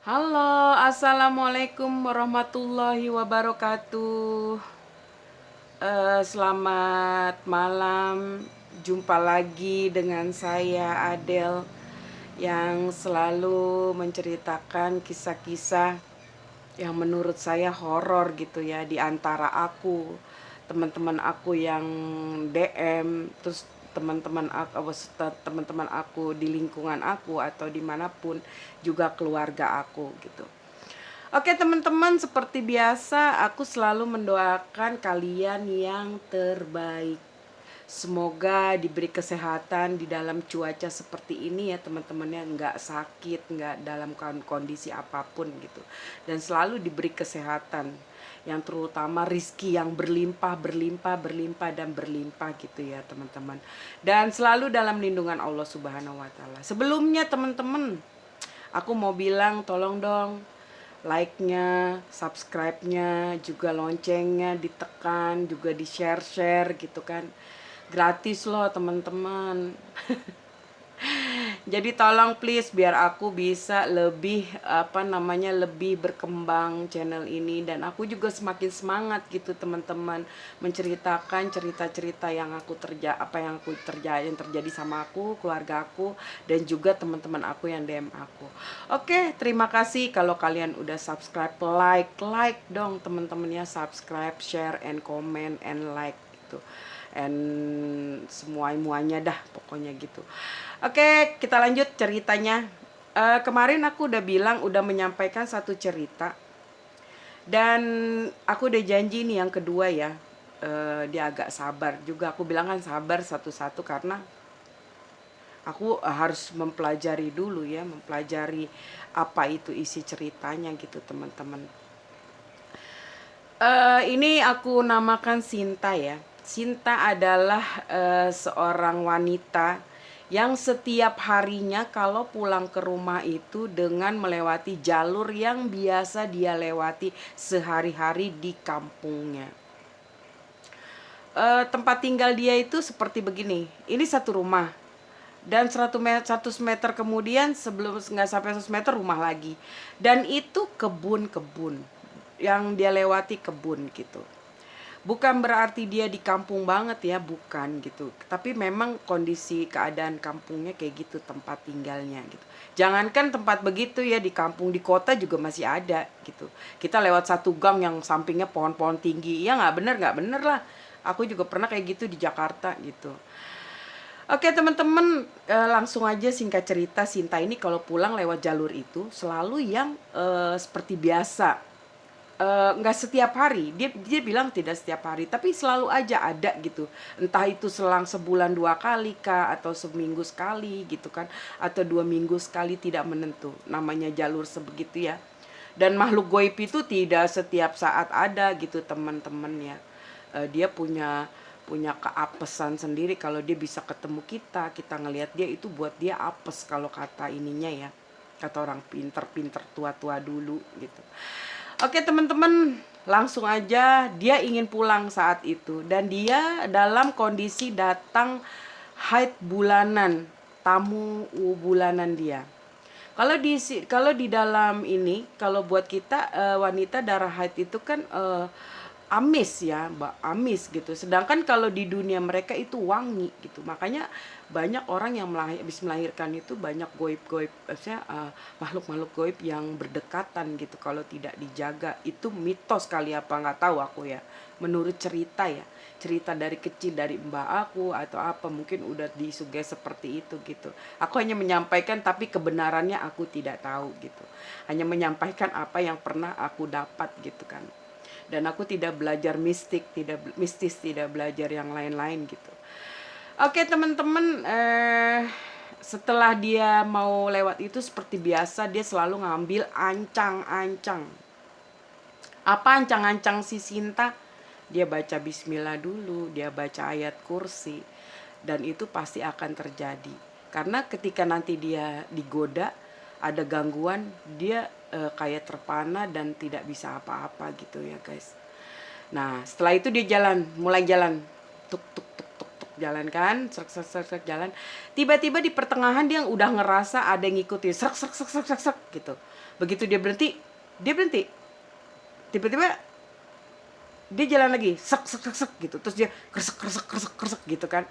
Halo, assalamualaikum warahmatullahi wabarakatuh. Selamat malam. Jumpa lagi dengan saya Adel yang selalu menceritakan kisah-kisah yang menurut saya horor gitu ya, di antara aku, teman-teman aku yang DM, terus teman-teman aku di lingkungan aku atau dimanapun, juga keluarga aku gitu. Oke teman-teman, seperti biasa aku selalu mendoakan kalian yang terbaik. Semoga diberi kesehatan di dalam cuaca seperti ini ya teman-temannya, nggak sakit, nggak dalam kondisi apapun gitu. Dan selalu diberi kesehatan, yang terutama rizki yang berlimpah, berlimpah, berlimpah, dan berlimpah gitu ya teman-teman. Dan selalu dalam lindungan Allah Subhanahu wa Ta'ala. Sebelumnya teman-teman, aku mau bilang tolong dong like-nya, subscribe-nya, juga loncengnya ditekan, juga di-share-share gitu kan. Gratis loh teman-teman. Jadi tolong please biar aku bisa lebih lebih berkembang channel ini, dan aku juga semakin semangat gitu teman-teman, menceritakan cerita-cerita yang yang terjadi sama aku, keluarga aku, dan juga teman-teman aku yang DM aku. Oke, terima kasih kalau kalian udah subscribe, like dong teman-temannya, subscribe, share and comment and like gitu. And semuanya dah pokoknya gitu. Oke, kita lanjut ceritanya. Kemarin aku udah bilang, udah menyampaikan satu cerita, dan aku udah janji nih yang kedua ya. Dia agak sabar juga, aku bilang kan sabar satu-satu karena aku harus mempelajari dulu ya, mempelajari apa itu isi ceritanya gitu teman-teman. Ini aku namakan Sinta ya. Sinta adalah seorang wanita yang setiap harinya kalau pulang ke rumah itu dengan melewati jalur yang biasa dia lewati sehari-hari di kampungnya. Tempat tinggal dia itu seperti begini. Ini satu rumah. Dan 100 meter kemudian, sebelum nggak sampai 100 meter rumah lagi. Dan itu kebun-kebun. Yang dia lewati kebun gitu. Bukan berarti dia di kampung banget ya, bukan gitu. Tapi memang kondisi keadaan kampungnya kayak gitu, tempat tinggalnya gitu. Jangankan tempat begitu ya, di kampung, di kota juga masih ada gitu. Kita lewat satu gang yang sampingnya pohon-pohon tinggi. Ya nggak bener lah. Aku juga pernah kayak gitu di Jakarta gitu. Oke teman-teman, langsung aja singkat cerita, Sinta ini kalau pulang lewat jalur itu selalu yang seperti biasa. Nggak setiap hari, dia bilang tidak setiap hari, tapi selalu aja ada gitu. Entah itu selang sebulan 2 kali kah, atau seminggu sekali gitu kan, atau 2 minggu sekali, tidak menentu. Namanya jalur sebegitu ya. Dan makhluk goib itu tidak setiap saat ada gitu teman-temannya. Dia punya punya keapesan sendiri. Kalau dia bisa ketemu kita ngelihat dia, itu buat dia apes kalau kata ininya ya, kata orang pinter-pinter tua-tua dulu gitu. Oke teman-teman, langsung aja dia ingin pulang saat itu, dan dia dalam kondisi datang haid bulanan, tamu bulanan dia. Kalau di dalam ini, kalau buat kita wanita darah haid itu kan amis ya, Mbak, amis gitu. Sedangkan kalau di dunia mereka itu wangi gitu. Makanya banyak orang yang habis melahirkan itu banyak goib-goib, maksudnya makhluk-makhluk goib yang berdekatan gitu kalau tidak dijaga. Itu mitos kali apa nggak tahu aku ya. Menurut cerita ya, cerita dari kecil dari mbak aku atau apa, mungkin udah disuges seperti itu gitu. Aku hanya menyampaikan, tapi kebenarannya aku tidak tahu gitu. Hanya menyampaikan apa yang pernah aku dapat gitu kan. Dan aku tidak belajar mistis, tidak belajar yang lain-lain gitu. Oke teman-teman, setelah dia mau lewat itu seperti biasa dia selalu ngambil ancang-ancang. Apa ancang-ancang si Sinta? Dia baca bismillah dulu, dia baca ayat kursi, dan itu pasti akan terjadi. Karena ketika nanti dia digoda, ada gangguan, dia kayak terpana dan tidak bisa apa-apa gitu ya guys. Nah setelah itu dia mulai jalan, tuk tuk tuk tuk tuk, jalan kan, serak serak serak serak jalan. Tiba-tiba di pertengahan dia udah ngerasa ada yang ngikutin, serak serak serak serak serak gitu. Begitu dia berhenti. Tiba-tiba dia jalan lagi, sek sek sek, sek gitu. Terus dia kresek kresek kresek kresek gitu kan.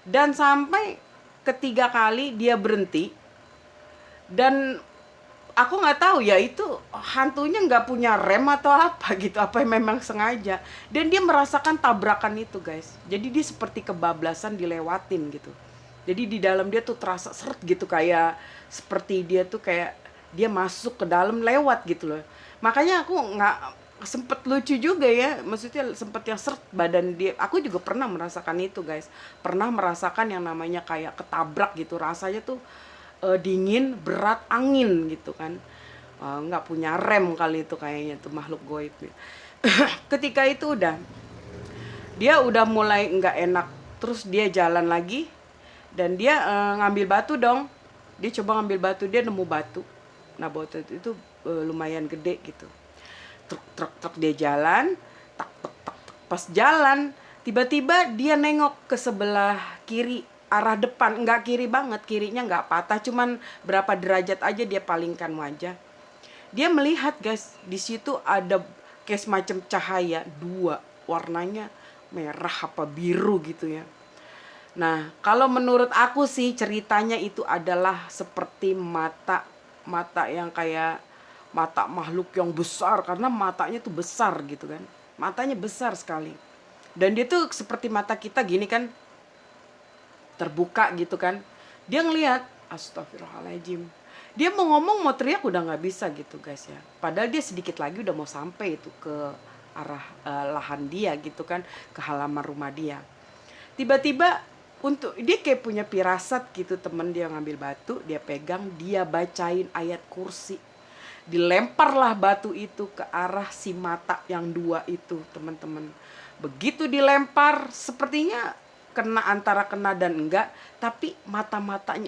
Dan sampai ketiga kali dia berhenti, dan aku nggak tahu ya itu hantunya nggak punya rem atau apa gitu, apa yang memang sengaja. Dan dia merasakan tabrakan itu guys, jadi dia seperti kebablasan dilewatin gitu. Jadi di dalam dia tuh terasa seret gitu, kayak seperti dia tuh kayak dia masuk ke dalam lewat gitu loh. Makanya aku nggak sempet lucu juga ya, maksudnya sempet yang seret badan dia. Aku juga pernah merasakan itu guys, pernah merasakan yang namanya kayak ketabrak gitu, rasanya tuh dingin, berat, angin gitu kan. Nggak punya rem kali itu kayaknya tuh makhluk goib. Ketika itu dia udah mulai nggak enak, terus dia jalan lagi dan dia ngambil batu dong. Dia coba ngambil batu, dia nemu batu. Nah batu itu lumayan gede gitu. Truk truk truk dia jalan, tak tak tak tak. Pas jalan tiba-tiba dia nengok ke sebelah kiri arah depan, nggak kiri banget, kirinya nggak patah, cuman berapa derajat aja dia palingkan wajah. Dia melihat guys, di situ ada kayak semacam cahaya dua, warnanya merah apa biru gitu ya. Nah, kalau menurut aku sih ceritanya itu adalah seperti mata mata yang kayak mata makhluk yang besar, karena matanya tuh besar gitu kan. Matanya besar sekali. Dan dia tuh seperti mata kita gini kan, terbuka gitu kan. Dia ngelihat, astagfirullahaladzim. Dia mau ngomong mau teriak udah nggak bisa gitu guys ya. Padahal dia sedikit lagi udah mau sampai itu ke arah lahan dia gitu kan, ke halaman rumah dia. Tiba-tiba untuk dia kayak punya firasat gitu, temen dia ngambil batu, dia pegang, dia bacain ayat kursi. Dilemparlah batu itu ke arah si mata yang dua itu, teman-teman. Begitu dilempar, sepertinya kena, antara kena dan enggak, tapi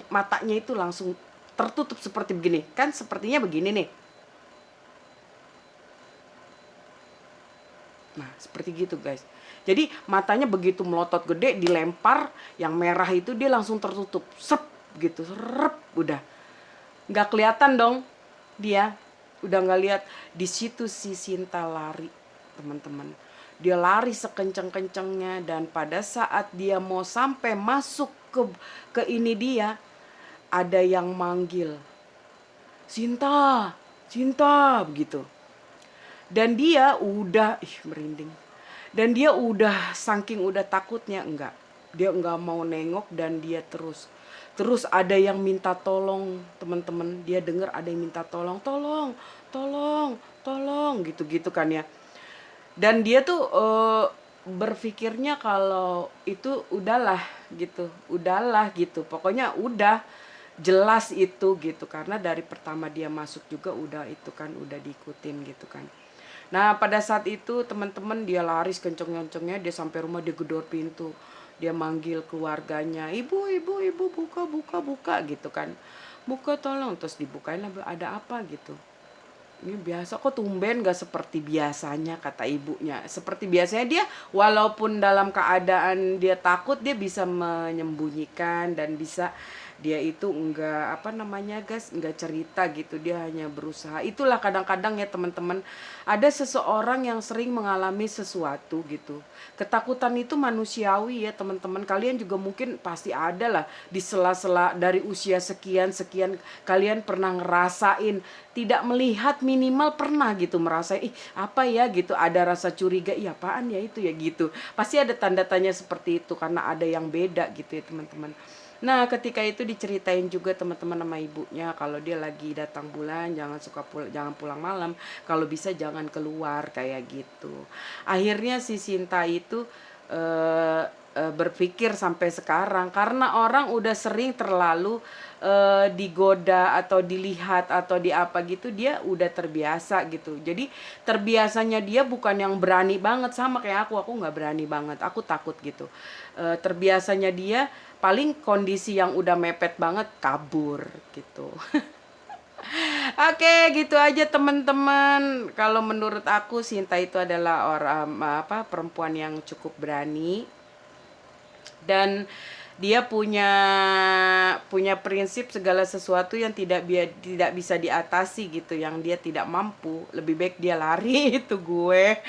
matanya itu langsung tertutup seperti begini. Kan sepertinya begini nih. Nah, seperti gitu, guys. Jadi matanya begitu melotot gede, dilempar, yang merah itu dia langsung tertutup. Sep gitu, serep, udah. Nggak kelihatan dong dia. Udah nggak lihat. Di situ si Sinta lari, teman-teman. Dia lari sekencang-kencangnya, dan pada saat dia mau sampai masuk ke ini dia, ada yang manggil, Sinta, Sinta, begitu. Dan dia udah merinding. Dan dia udah saking udah takutnya, enggak. Dia enggak mau nengok, dan dia terus ada yang minta tolong, teman-teman. Dia dengar ada yang minta tolong, tolong, tolong, tolong, gitu-gitu kan ya. Dan dia tuh berpikirnya kalau itu udahlah gitu. Pokoknya udah jelas itu gitu, karena dari pertama dia masuk juga udah itu kan, udah diikutin gitu kan. Nah pada saat itu teman-teman dia lari kenceng-kencengnya, dia sampai rumah dia gedor pintu, dia manggil keluarganya, ibu ibu ibu, buka buka buka gitu kan, buka tolong. Terus dibukain lah, ada apa gitu. Ini biasa kok, tumben gak seperti biasanya, kata ibunya. Seperti biasanya dia walaupun dalam keadaan dia takut, dia bisa menyembunyikan dan bisa dia itu enggak apa namanya guys, enggak cerita gitu, dia hanya berusaha. Itulah kadang-kadang ya teman-teman, ada seseorang yang sering mengalami sesuatu gitu. Ketakutan itu manusiawi ya teman-teman. Kalian juga mungkin pasti ada lah di sela-sela dari usia sekian sekian, kalian pernah ngerasain tidak melihat, minimal pernah gitu merasa apa ya gitu, ada rasa curiga, apaan ya itu ya gitu. Pasti ada tanda tanya seperti itu karena ada yang beda gitu ya teman-teman. Nah ketika itu diceritain juga teman-teman sama ibunya, kalau dia lagi datang bulan jangan pulang malam, kalau bisa jangan keluar kayak gitu. Akhirnya si Sinta itu berpikir sampai sekarang, karena orang udah sering terlalu digoda atau dilihat atau di apa gitu, dia udah terbiasa gitu. Jadi terbiasanya dia bukan yang berani banget, sama kayak aku nggak berani banget, aku takut gitu. Terbiasanya dia paling kondisi yang udah mepet banget kabur gitu. Oke, gitu aja teman-teman. Kalau menurut aku Sinta itu adalah orang perempuan yang cukup berani, dan Dia punya prinsip segala sesuatu yang tidak bisa diatasi gitu, yang dia tidak mampu, lebih baik dia lari. Itu gue.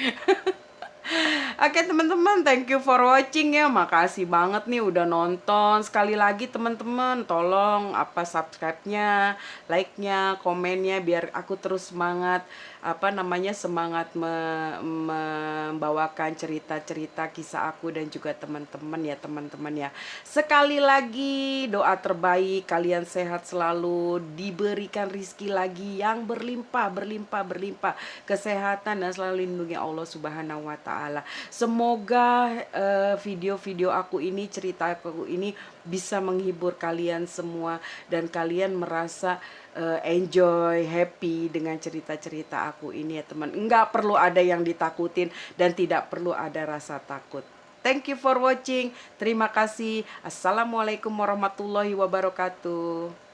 Oke teman-teman, thank you for watching ya. Makasih banget nih udah nonton. Sekali lagi teman-teman, tolong subscribe-nya, like-nya, komennya biar aku terus semangat semangat membawakan cerita-cerita kisah aku dan juga teman-teman ya. Sekali lagi doa terbaik, kalian sehat selalu, diberikan rizki lagi yang berlimpah, kesehatan dan selalu lindungi Allah Subhanahu wa taala. Semoga video-video aku ini, cerita aku ini bisa menghibur kalian semua dan kalian merasa enjoy, happy dengan cerita-cerita aku ini ya teman. Enggak perlu ada yang ditakutin dan tidak perlu ada rasa takut. Thank you for watching. Terima kasih. Assalamualaikum warahmatullahi wabarakatuh.